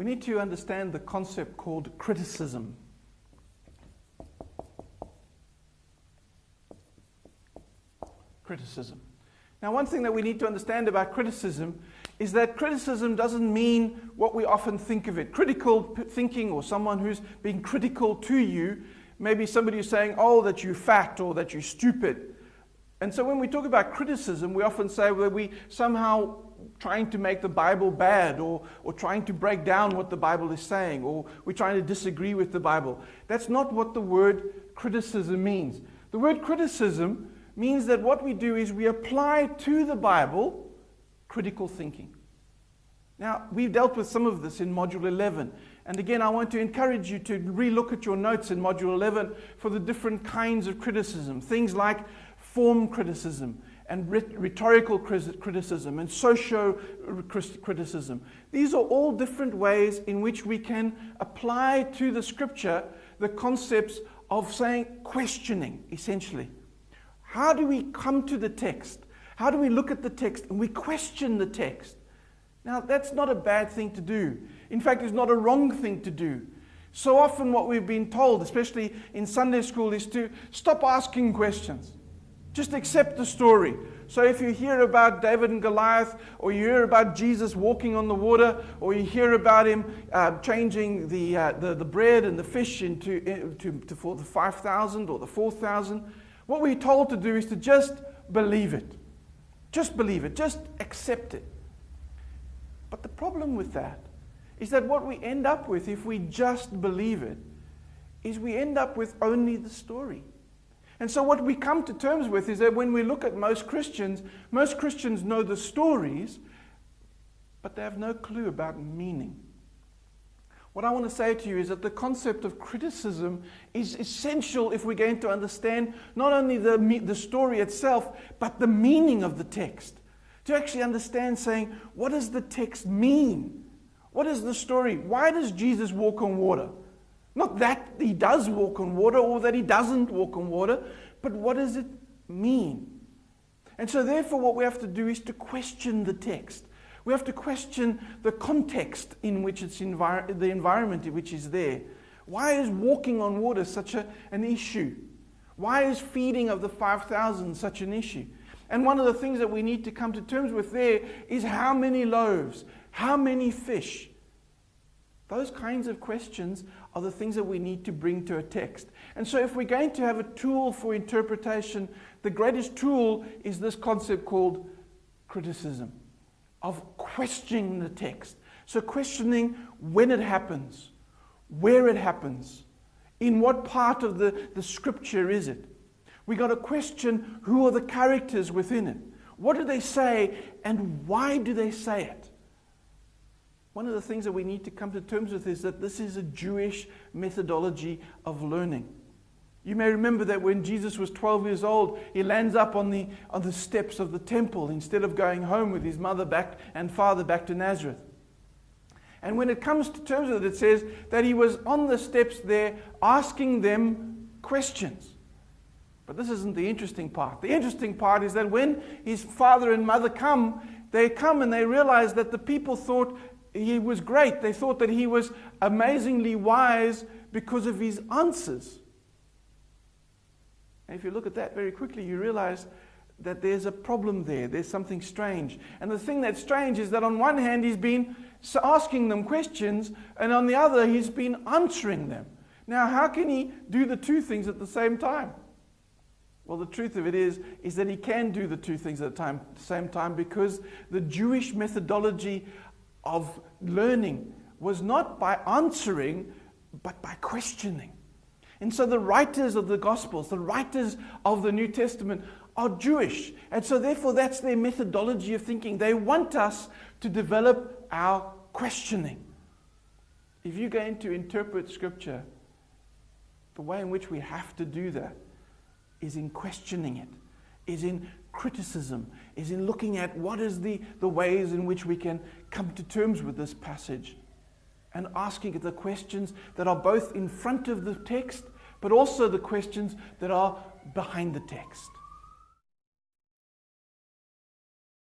we need to understand the concept called criticism. Criticism. Now, one thing that we need to understand about criticism is that criticism doesn't mean what we often think of it. Critical thinking, or someone who's being critical to you, maybe somebody who's saying, oh, that you're fat or that you're stupid. And so when we talk about criticism, we often say that we somehow trying to make the Bible bad, or trying to break down what the Bible is saying, or we're trying to disagree with the Bible. That's not what the word criticism means. The word criticism means that what we do is we apply to the Bible critical thinking. Now, we've dealt with some of this in Module 11. And again, I want to encourage you to re-look at your notes in Module 11 for the different kinds of criticism. Things like form criticism, and rhetorical criticism, and socio-criticism. These are all different ways in which we can apply to the Scripture the concepts of saying questioning, essentially. How do we come to the text? How do we look at the text and we question the text? Now, that's not a bad thing to do. In fact, it's not a wrong thing to do. So often what we've been told, especially in Sunday school, is to stop asking questions. Just accept the story. So if you hear about David and Goliath, or you hear about Jesus walking on the water, or you hear about him changing the bread and the fish for the 5,000 or the 4,000, what we're told to do is to just believe it. Just believe it. Just accept it. But the problem with that is that what we end up with, if we just believe it, is we end up with only the story. And so what we come to terms with is that when we look at most Christians know the stories, but they have no clue about meaning. What I want to say to you is that the concept of criticism is essential if we're going to understand not only the story itself, but the meaning of the text. To actually understand saying, what does the text mean? What is the story? Why does Jesus walk on water? Not that he does walk on water or that he doesn't walk on water, but what does it mean? And so therefore what we have to do is to question the text. We have to question the context in which it's the environment in which is there. Why is walking on water such an issue? Why is feeding of the 5,000 such an issue? And one of the things that we need to come to terms with there is how many loaves, how many fish. Those kinds of questions are the things that we need to bring to a text. And so if we're going to have a tool for interpretation, the greatest tool is this concept called criticism, of questioning the text. So questioning when it happens, where it happens, in what part of the Scripture is it. We got to question who are the characters within it. What do they say and why do they say it? One of the things that we need to come to terms with is that this is a Jewish methodology of learning. You may remember that when Jesus was 12 years old, he lands up on the steps of the temple instead of going home with his mother and father back to Nazareth. And when it comes to terms with it, it says that he was on the steps there asking them questions. But this isn't the interesting part. The interesting part is that when his father and mother come and they realize that the people thought he was great. They thought that he was amazingly wise because of his answers. And if you look at that very quickly, you realize that there's a problem there. There's something strange. And the thing that's strange is that on one hand, he's been asking them questions, and on the other, he's been answering them. Now, how can he do the two things at the same time? Well, the truth of it is that he can do the two things at the same time, because the Jewish methodology of learning was not by answering, but by questioning. And so the writers of the Gospels, the writers of the New Testament are Jewish. And so therefore that's their methodology of thinking. They want us to develop our questioning. If you're going to interpret Scripture, the way in which we have to do that is in questioning it, is in criticism, is in looking at what is the ways in which we can come to terms with this passage, and asking the questions that are both in front of the text, but also the questions that are behind the text.